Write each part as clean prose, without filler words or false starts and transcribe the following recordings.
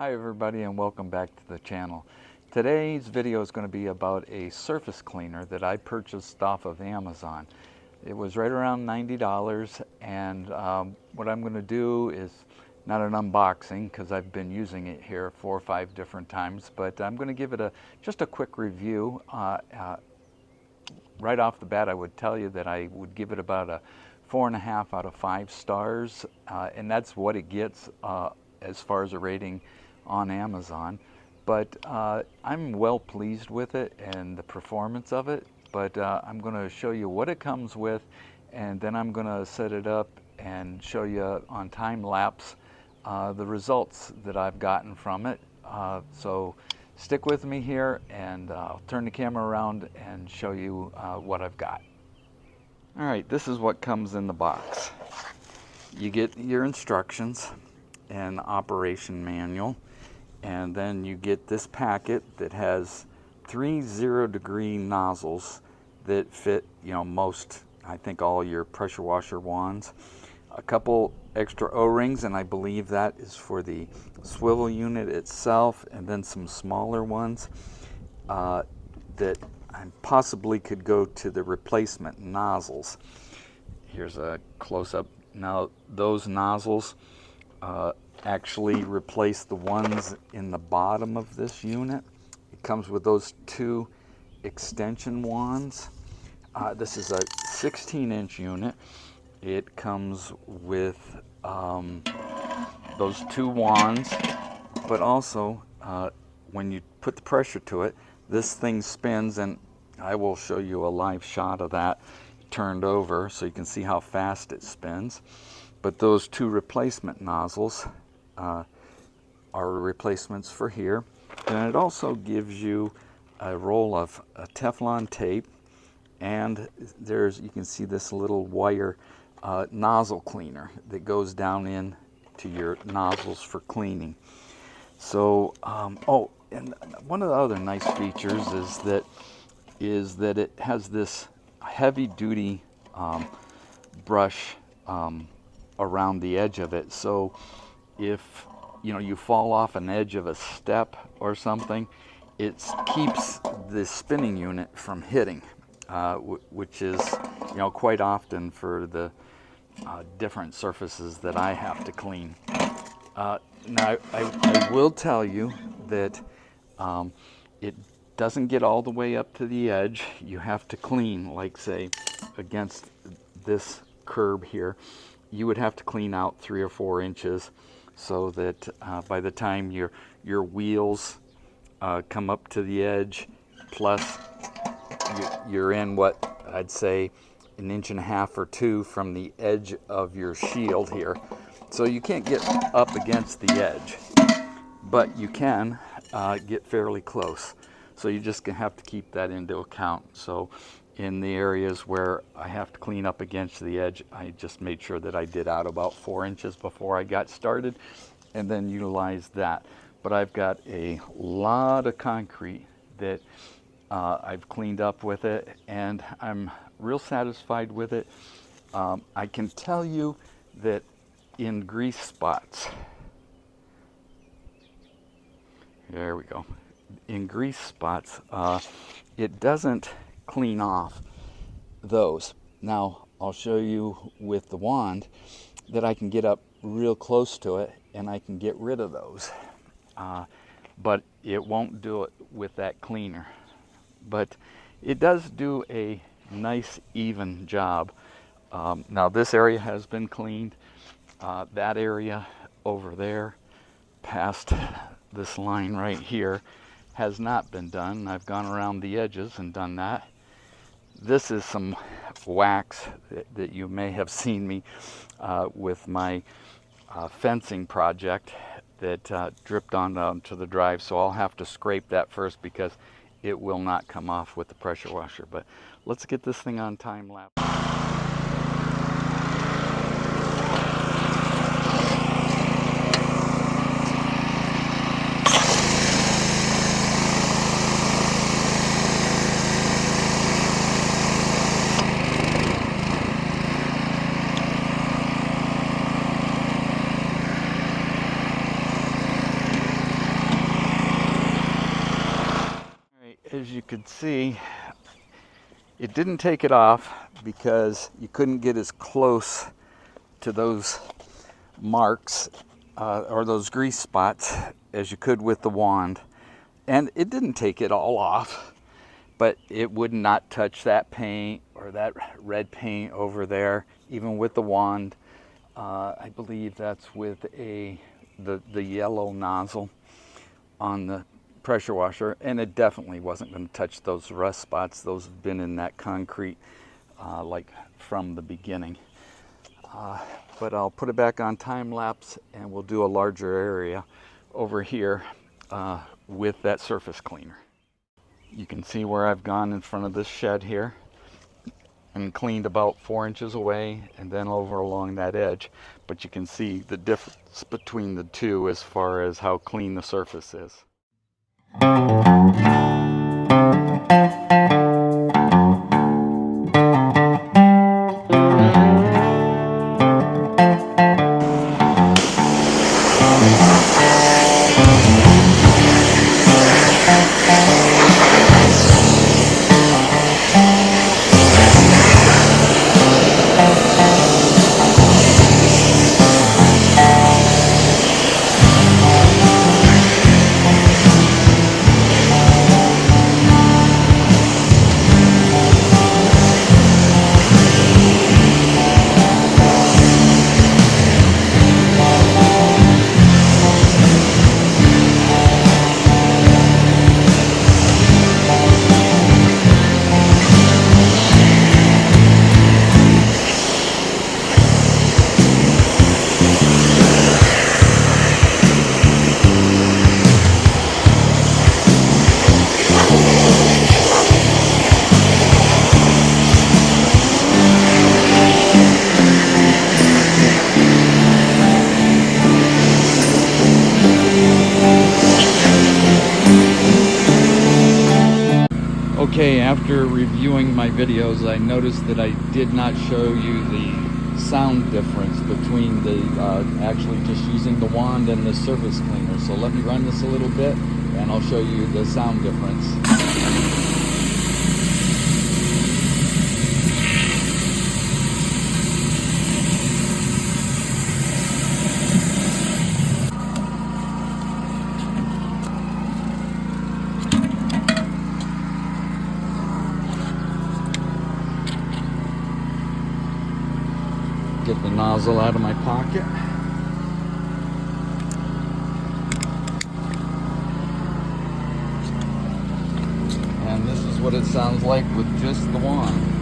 Hi everybody and welcome back to the channel. Today's video is going to be about a surface cleaner that I purchased off of Amazon. It was right around $90 and what I'm going to do is not an unboxing because I've been using it here 4 or 5 different times, but I'm going to give it just a quick review. Right off the bat I would tell you that I would give it about a 4.5 out of 5 stars and that's what it gets as far as a rating on Amazon, but I'm well pleased with it and the performance of it. But I'm going to show you what it comes with, and then I'm going to set it up and show you on time lapse the results that I've gotten from it. So stick with me here and I'll turn the camera around and show you what I've got. Alright, this is what comes in the box. You get your instructions and operation manual, and then you get this packet that has 3 0-degree nozzles that fit, most, I think all your pressure washer wands, a couple extra O-rings, and I believe that is for the swivel unit itself, and then some smaller ones that I possibly could go to the replacement nozzles. Here's a close-up. Now those nozzles actually replace the ones in the bottom of this unit. It comes with those 2 extension wands. This is a 16-inch unit. It comes with those 2 wands, but also when you put the pressure to it, this thing spins, and I will show you a live shot of that turned over so you can see how fast it spins. But those 2 replacement nozzles are replacements for here, and it also gives you a roll of Teflon tape, and you can see this little wire nozzle cleaner that goes down into your nozzles for cleaning. So oh, and one of the other nice features is that it has this heavy duty brush around the edge of it, so if you fall off an edge of a step or something, it keeps the spinning unit from hitting, which is quite often for the different surfaces that I have to clean. Now I will tell you that it doesn't get all the way up to the edge. You have to clean, like say against this curb here, you would have to clean out 3 or 4 inches so that by the time your wheels come up to the edge, plus you're in what I'd say 1.5 inches or 2 from the edge of your shield here. So you can't get up against the edge, but you can get fairly close. So you just have to keep that into account. So in the areas where I have to clean up against the edge, I just made sure that I did out about 4 inches before I got started, and then utilized that. But I've got a lot of concrete that I've cleaned up with it, and I'm real satisfied with it. I can tell you that in grease spots, there we go, in grease spots, it doesn't clean off those. Now I'll show you with the wand that I can get up real close to it and I can get rid of those, but it won't do it with that cleaner. But it does do a nice even job. Now this area has been cleaned. That area over there past this line right here has not been done. I've gone around the edges and done that. This is some wax that you may have seen me with my fencing project that dripped onto the drive, so I'll have to scrape that first because it will not come off with the pressure washer. But let's get this thing on time lapse. as you could see, it didn't take it off because you couldn't get as close to those marks or those grease spots as you could with the wand. And it didn't take it all off, but it would not touch that paint or that red paint over there, even with the wand. I believe that's with the yellow nozzle on the pressure washer, and it definitely wasn't going to touch those rust spots. Those have been in that concrete like from the beginning. But I'll put it back on time lapse and we'll do a larger area over here with that surface cleaner. You can see where I've gone in front of this shed here and cleaned about 4 inches away and then over along that edge. But you can see the difference between the two as far as how clean the surface is. Okay, after reviewing my videos, I noticed that I did not show you the sound difference between the actually just using the wand and the surface cleaner. So let me run this a little bit and I'll show you the sound difference. Get the nozzle out of my pocket. And this is what it sounds like with just the wand.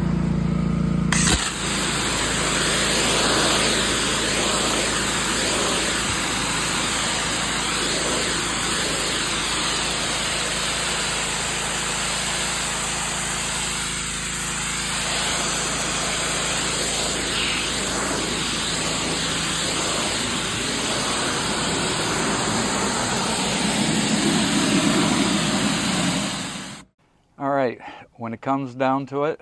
All right, when it comes down to it,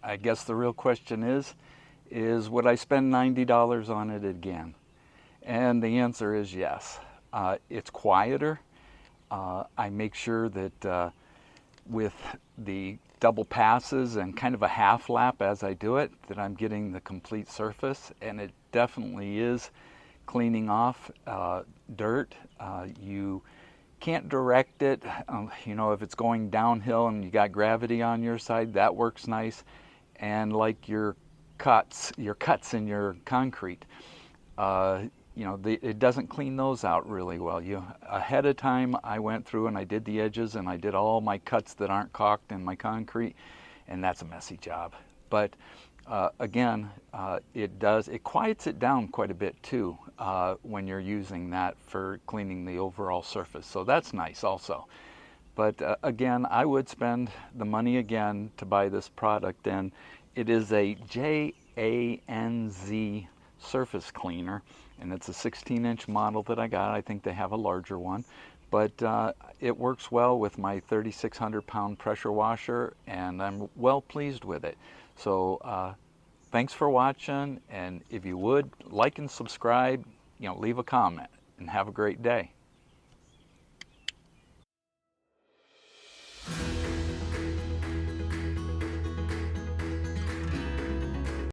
I guess the real question is would I spend $90 on it again? And the answer is yes. It's quieter. I make sure that with the double passes and kind of a half lap as I do it, that I'm getting the complete surface, and it definitely is cleaning off dirt. You can't direct it, you know, if it's going downhill and you got gravity on your side, that works nice. And like your cuts in your concrete, you know, it doesn't clean those out really well. Ahead of time, I went through and I did the edges and I did all my cuts that aren't caulked in my concrete, and that's a messy job. But again, it quiets it down quite a bit too when you're using that for cleaning the overall surface. So that's nice also. But again, I would spend the money again to buy this product, and it is a JANZ surface cleaner, and it's a 16-inch model that I got. I think they have a larger one, but it works well with my 3,600-pound pressure washer, and I'm well pleased with it. So thanks for watching, and if you would like and subscribe, you know, leave a comment, and have a great day.